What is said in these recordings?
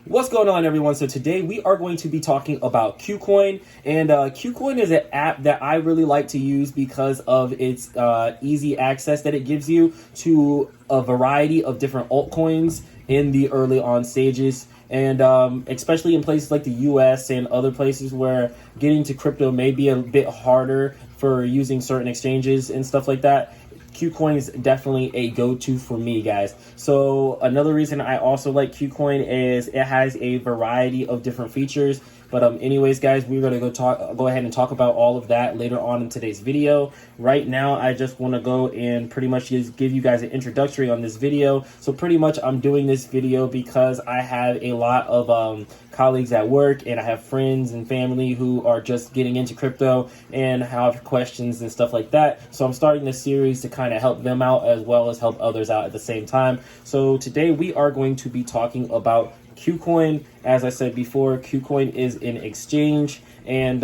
What's going on, everyone? So today we are going to be talking about Kucoin, and Kucoin is an app that I really like to use because of its easy access that it gives you to a variety of different altcoins in the early on stages, and especially in places like the US and other places where getting to crypto may be a bit harder for using certain exchanges and stuff like that. Kucoin is definitely a go-to for me, guys. So another reason I also like Kucoin is it has a variety of different features. But anyways, guys, we're gonna go ahead and talk about all of that later on in today's video. Right now, I just want to go and pretty much just give you guys an introductory on this video. So pretty much, I'm doing this video because I have a lot of colleagues at work, and I have friends and family who are just getting into crypto and have questions and stuff like that. So I'm starting this series to kind of help them out as well as help others out at the same time. So today we are going to be talking about Kucoin. As I said before, Kucoin is an exchange, and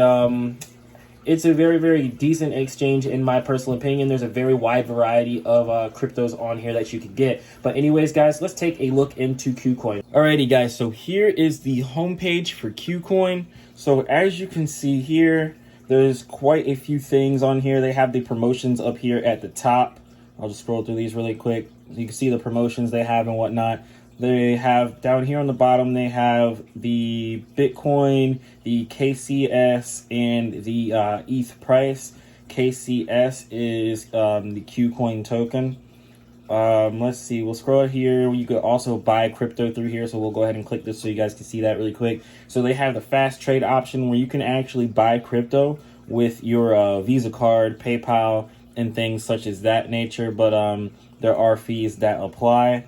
it's a very, very decent exchange in my personal opinion. There's a very wide variety of cryptos on here that you could get. But anyways, guys, let's take a look into Kucoin. Alrighty, guys, so here is the homepage for Kucoin. So as you can see here, there's quite a few things on here. They have the promotions up here at the top. I'll just scroll through these really quick. You can see the promotions they have and whatnot. They have down here on the bottom, they have the Bitcoin, the KCS, and the ETH price. KCS is the Kucoin token. Let's see, we'll scroll here. You could also buy crypto through here, so we'll go ahead and click this so you guys can see that really quick. So they have the fast trade option where you can actually buy crypto with your Visa card, PayPal, and things such as that nature, but there are fees that apply.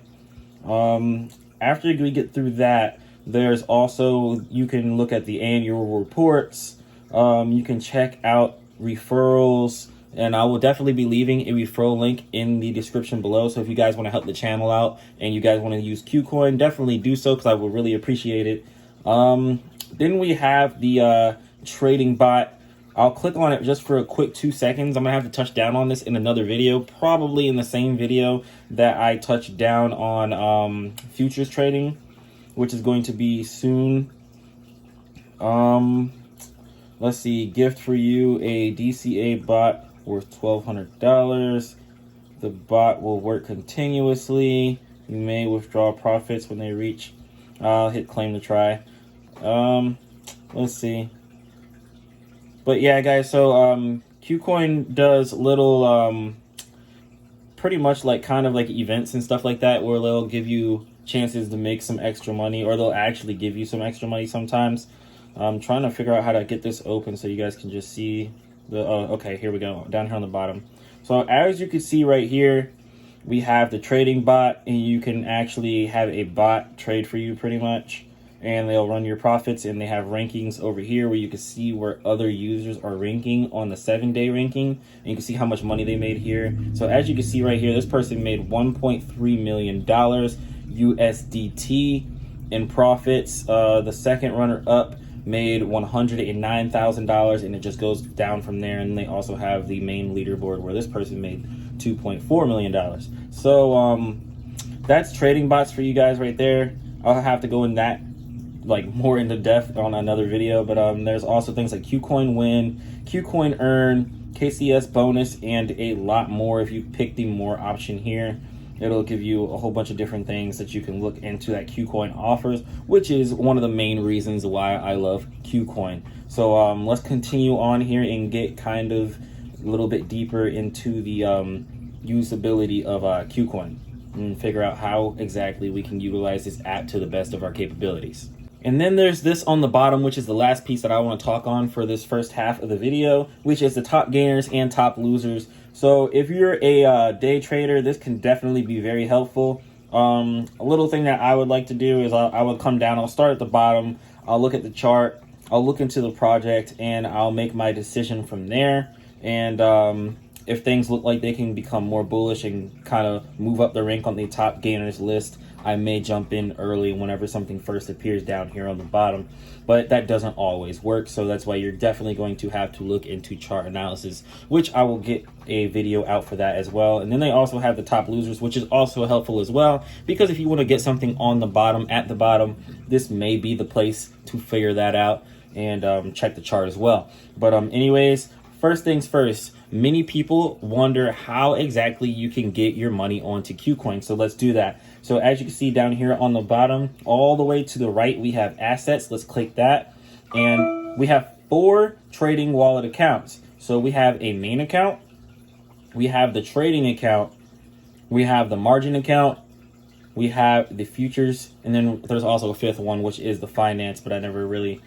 After we get through that, there's also, you can look at the annual reports. You can check out referrals, and I will definitely be leaving a referral link in the description below. So if you guys want to help the channel out and you guys want to use Kucoin, definitely do so because I will really appreciate it. Then we have the trading bot. I'll click on it just for a quick 2 seconds. I'm gonna have to touch down on this in another video, probably in the same video that I touched down on futures trading, which is going to be soon. Let's see, gift for you a DCA bot worth $1,200. The bot will work continuously. You may withdraw profits when they reach. I'll hit claim to try. Let's see. But yeah, guys, so Kucoin does little, pretty much like kind of like events and stuff like that where they'll give you chances to make some extra money, or they'll actually give you some extra money sometimes. I'm trying to figure out how to get this open so you guys can just see the, okay, here we go, down here on the bottom. So as you can see right here, we have the trading bot, and you can actually have a bot trade for you pretty much. And they'll run your profits, and they have rankings over here where you can see where other users are ranking on the 7-day ranking, and you can see how much money they made here. So as you can see right here, this person made $1.3 million USDT in profits. The second runner up made $109,000, and it just goes down from there. And they also have the main leaderboard where this person made $2.4 million. So that's trading bots for you guys right there. I'll have to go in that like more into depth on another video, but there's also things like Kucoin Win, Kucoin Earn, KCS bonus, and a lot more. If you pick the more option here, it'll give you a whole bunch of different things that you can look into that Kucoin offers, which is one of the main reasons why I love Kucoin. So let's continue on here and get kind of a little bit deeper into the usability of Kucoin and figure out how exactly we can utilize this app to the best of our capabilities. And then there's this on the bottom, which is the last piece that I want to talk on for this first half of the video, which is the top gainers and top losers. So if you're a day trader, this can definitely be very helpful. A little thing that I would like to do is I would come down, I'll start at the bottom, I'll look at the chart, I'll look into the project, and I'll make my decision from there. And if things look like they can become more bullish and kind of move up the rank on the top gainers list, I may jump in early whenever something first appears down here on the bottom, but that doesn't always work. So that's why you're definitely going to have to look into chart analysis, which I will get a video out for that as well. And then they also have the top losers, which is also helpful as well, because if you want to get something on the bottom, at the bottom, this may be the place to figure that out and check the chart as well. But anyways, first things first, many people wonder how exactly you can get your money onto Kucoin. So let's do that. So as you can see down here on the bottom, all the way to the right, we have assets. Let's click that. And we have 4 trading wallet accounts. So we have a main account, we have the trading account, we have the margin account, we have the futures, and then there's also a 5th one, which is the finance, but I never really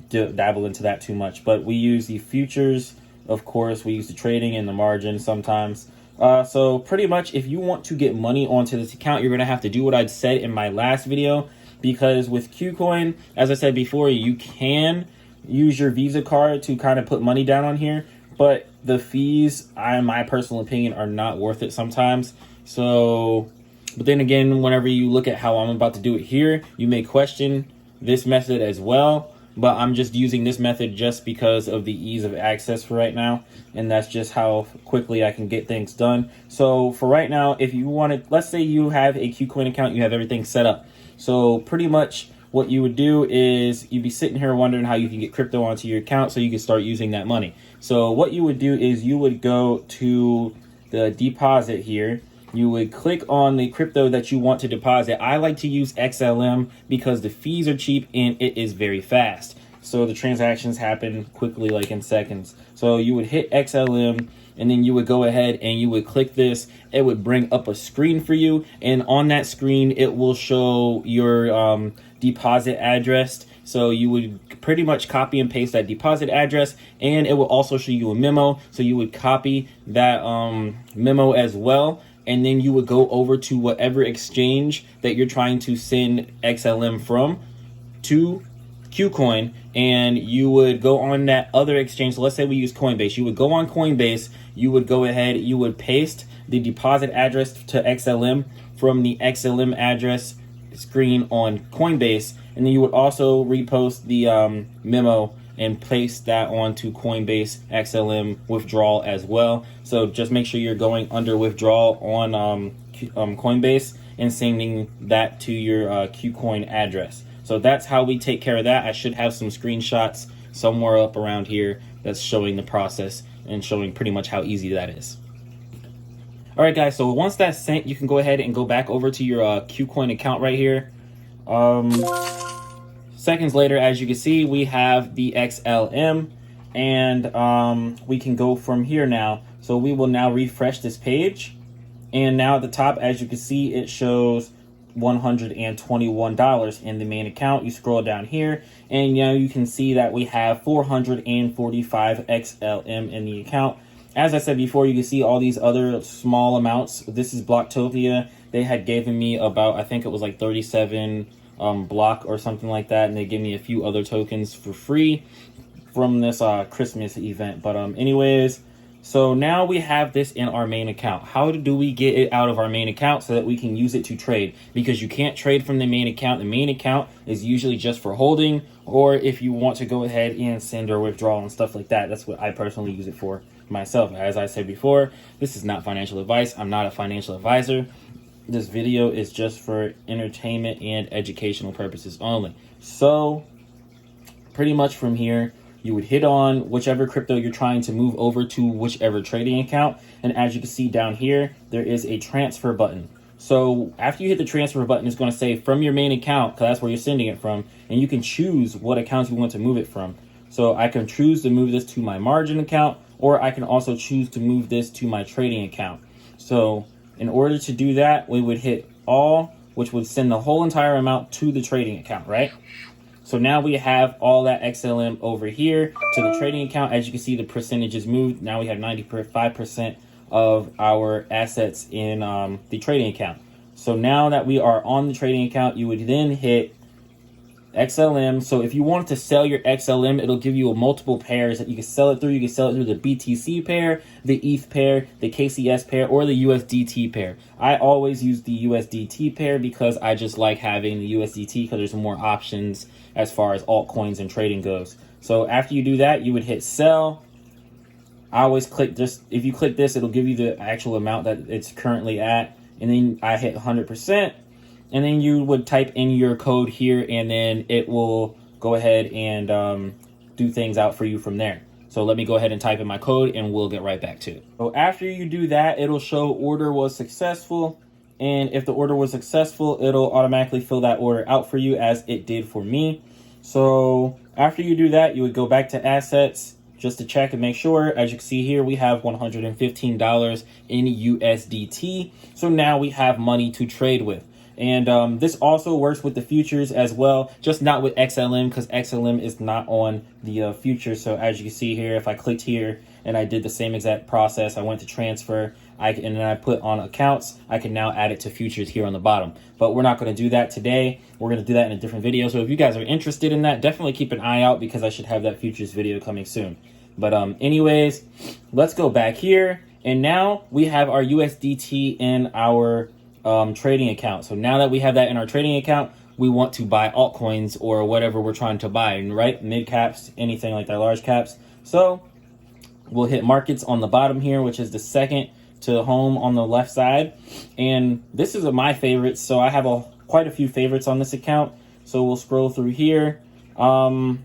dabble into that too much. But we use the futures, of course, we use the trading and the margin sometimes. So pretty much if you want to get money onto this account, you're going to have to do what I'd said in my last video, because with Kucoin, as I said before, you can use your Visa card to kind of put money down on here, but the fees, in my personal opinion, are not worth it sometimes. So, but then again, whenever you look at how I'm about to do it here, you may question this method as well. But I'm just using this method just because of the ease of access for right now. And that's just how quickly I can get things done. So for right now, if you want to, let's say you have a Kucoin account, you have everything set up. So pretty much what you would do is you'd be sitting here wondering how you can get crypto onto your account so you can start using that money. So what you would do is you would go to the deposit here. You would click on the crypto that you want to deposit. I like to use XLM because the fees are cheap and it is very fast. So the transactions happen quickly, like in seconds. So you would hit XLM and then you would go ahead and you would click this. It would bring up a screen for you. And on that screen, it will show your deposit address. So you would pretty much copy and paste that deposit address, and it will also show you a memo. So you would copy that memo as well. And then you would go over to whatever exchange that you're trying to send XLM from to Kucoin, and you would go on that other exchange. So let's say we use Coinbase. You would go on Coinbase, you would go ahead, you would paste the deposit address to XLM from the XLM address screen on Coinbase, and then you would also repost the memo and paste that onto Coinbase XLM withdrawal as well. So just make sure you're going under withdrawal on Coinbase and sending that to your Kucoin address. So that's how we take care of that. I should have some screenshots somewhere up around here that's showing the process and showing pretty much how easy that is. All right, guys, so once that's sent, you can go ahead and go back over to your Kucoin account right here. Seconds later, as you can see, we have the XLM, and we can go from here now. So we will now refresh this page, and now at the top, as you can see, it shows $121 in the main account. You scroll down here, and now you can see that we have 445 XLM in the account. As I said before, you can see all these other small amounts. This is Blocktopia. They had given me about, I think it was like 37 block or something like that, and they gave me a few other tokens for free from this Christmas event. But anyways, so now we have this in our main account. How do we get it out of our main account so that we can use it to trade? Because you can't trade from the main account. The main account is usually just for holding, or if you want to go ahead and send or withdraw and stuff like that. That's what I personally use it for myself. As I said before, this is not financial advice. I'm not a financial advisor. This video is just for entertainment and educational purposes only. So pretty much from here, you would hit on whichever crypto you're trying to move over to whichever trading account. And as you can see down here, there is a transfer button. So after you hit the transfer button, it's going to say from your main account, because that's where you're sending it from. And you can choose what accounts you want to move it from. So I can choose to move this to my margin account, or I can also choose to move this to my trading account. So in order to do that, we would hit all, which would send the whole entire amount to the trading account, right? So now we have all that XLM over here to the trading account. As you can see, the percentages moved. Now we have 95% of our assets in the trading account. So now that we are on the trading account, you would then hit XLM. So if you want to sell your XLM, it'll give you a multiple pairs that you can sell it through. You can sell it through the BTC pair, the ETH pair, the KCS pair, or the USDT pair. I always use the USDT pair because I just like having the USDT because there's more options as far as altcoins and trading goes. So after you do that, you would hit sell. I always click this. If you click this, it'll give you the actual amount that it's currently at. And then I hit 100%. And then you would type in your code here, and then it will go ahead and do things out for you from there. So let me go ahead and type in my code, and we'll get right back to it. So after you do that, it'll show order was successful. And if the order was successful, it'll automatically fill that order out for you as it did for me. So after you do that, you would go back to assets just to check and make sure. As you can see here, we have $115 in USDT. So now we have money to trade with. And this also works with the futures as well, just not with XLM because XLM is not on the futures. So as you can see here, if I clicked here and I did the same exact process, I went to transfer, and then I put on accounts, I can now add it to futures here on the bottom. But we're not going to do that today. We're going to do that in a different video. So if you guys are interested in that, definitely keep an eye out because I should have that futures video coming soon. But anyways, let's go back here. And now we have our USDT in our trading account. So now that we have that in our trading account, we want to buy altcoins or whatever we're trying to buy, right? Mid caps, anything like that, large caps. So we'll hit markets on the bottom here, which is the second to home on the left side. And this is my favorites. So I have quite a few favorites on this account. So we'll scroll through here. The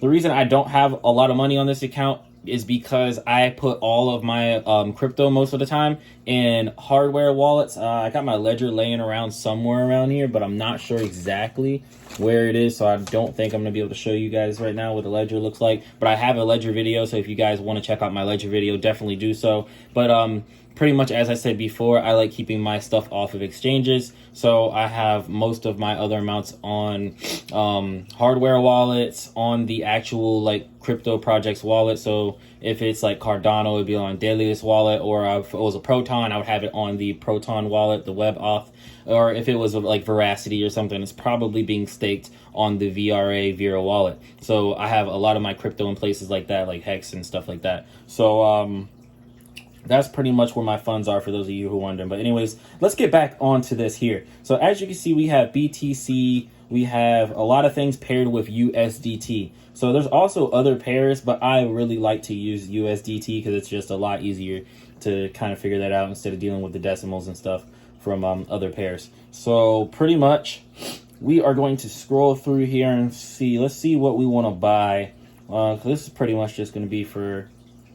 reason I don't have a lot of money on this account is because I put all of my crypto most of the time in hardware wallets. I got my Ledger laying around somewhere around here, but I'm not sure exactly where it is. So I don't think I'm going to be able to show you guys right now what the Ledger looks like. But I have a Ledger video, so if you guys want to check out my Ledger video, definitely do so. But pretty much as I said before, I like keeping my stuff off of exchanges. So I have most of my other amounts on hardware wallets, on the actual like crypto projects wallet. So if it's like Cardano, it'd be on Delius wallet, or if it was a Proton, I would have it on the Proton wallet, the web auth. Or if it was like Veracity or something, it's probably being staked on the Vera wallet. So I have a lot of my crypto in places like that, like Hex and stuff like that. So that's pretty much where my funds are for those of you who are wondering. But anyways, let's get back onto this here. So as you can see, we have BTC. We have a lot of things paired with USDT. So there's also other pairs, but I really like to use USDT because it's just a lot easier to kind of figure that out instead of dealing with the decimals and stuff from other pairs. So pretty much we are going to scroll through here and see. Let's see what we want to buy. This is pretty much just going to be for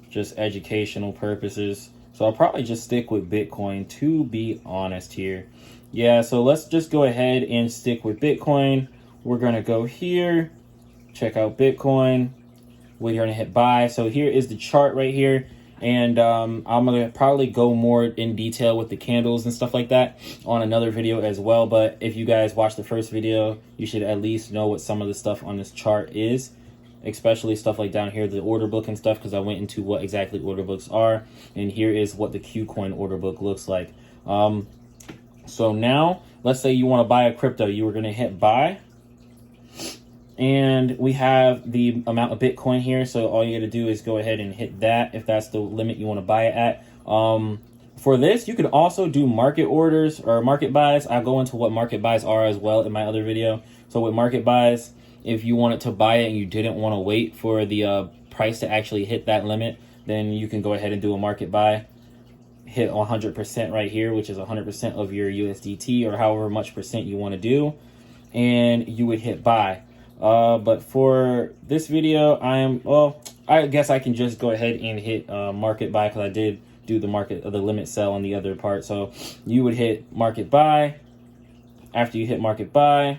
just educational purposes. So I'll probably just stick with Bitcoin, to be honest here. Yeah, so let's just go ahead and stick with Bitcoin. We're going to go here, check out Bitcoin. We're going to hit buy. So here is the chart right here. And I'm going to probably go more in detail with the candles and stuff like that on another video as well. But if you guys watched the first video, you should at least know what some of the stuff on this chart is. Especially stuff like down here, the order book and stuff, because I went into what exactly order books are. And here is what the Kucoin order book looks like. So now, let's say you want to buy a crypto. You are going to hit buy. And we have the amount of Bitcoin here. So all you got to do is go ahead and hit that if that's the limit you want to buy it at. For this, you could also do market orders or market buys. I'll go into what market buys are as well in my other video. So with market buys, if you wanted to buy it and you didn't want to wait for the price to actually hit that limit, then you can go ahead and do a market buy. Hit 100% right here, which is 100% of your USDT or however much percent you want to do. And you would hit buy. But for this video, I guess I can just go ahead and hit market buy because I did do the limit sell on the other part. So you would hit market buy. After you hit market buy,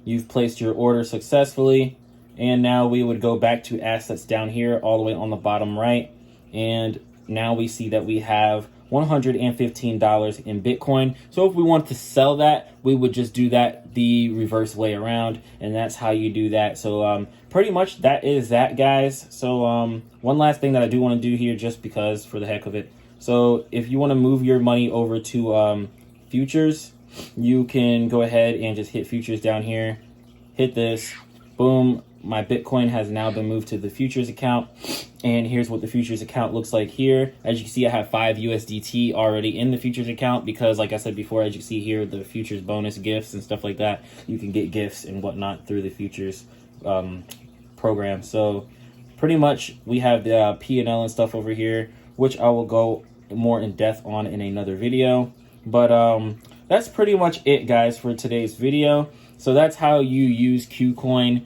you've placed your order successfully. And now we would go back to assets down here all the way on the bottom right. And now we see that we have $115 in Bitcoin. So if we want to sell that, we would just do that the reverse way around. And that's how you do that. So pretty much that is that, guys. So one last thing that I do want to do here, just because for the heck of it. So if you want to move your money over to futures, you can go ahead and just hit futures down here. hit this, boom, my Bitcoin has now been moved to the futures account. And here's what the futures account looks like here. As you can see, I have 5 USDT already in the futures account because, like I said before, as you can see here, the futures bonus gifts and stuff like that, you can get gifts and whatnot through the futures program. So pretty much we have the P&L and stuff over here, which I will go more in depth on in another video. But that's pretty much it, guys, for today's video. So that's how you use Kucoin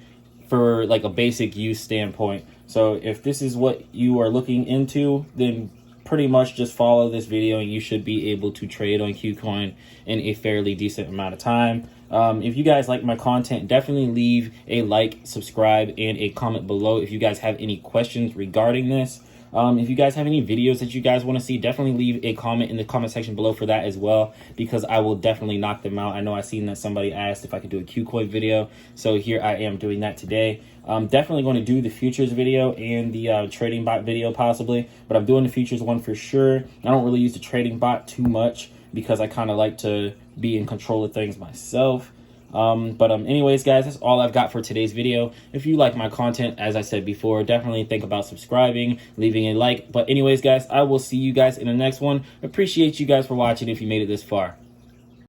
for like a basic use standpoint. So if this is what you are looking into, then pretty much just follow this video and you should be able to trade on Kucoin in a fairly decent amount of time. If you guys like my content, definitely leave a like, subscribe, and a comment below if you guys have any questions regarding this. If you guys have any videos that you guys want to see, definitely leave a comment in the comment section below for that as well, because I will definitely knock them out. I know I seen that somebody asked if I could do a Kucoin video, so here I am doing that today. I'm definitely going to do the futures video and the trading bot video possibly, but I'm doing the futures one for sure. I don't really use the trading bot too much because I kind of like to be in control of things myself. Anyways, guys, that's all I've got for today's video. If you like my content, as I said before, definitely think about subscribing, leaving a like. But anyways, guys, I will see you guys in the next one. Appreciate you guys for watching if you made it this far.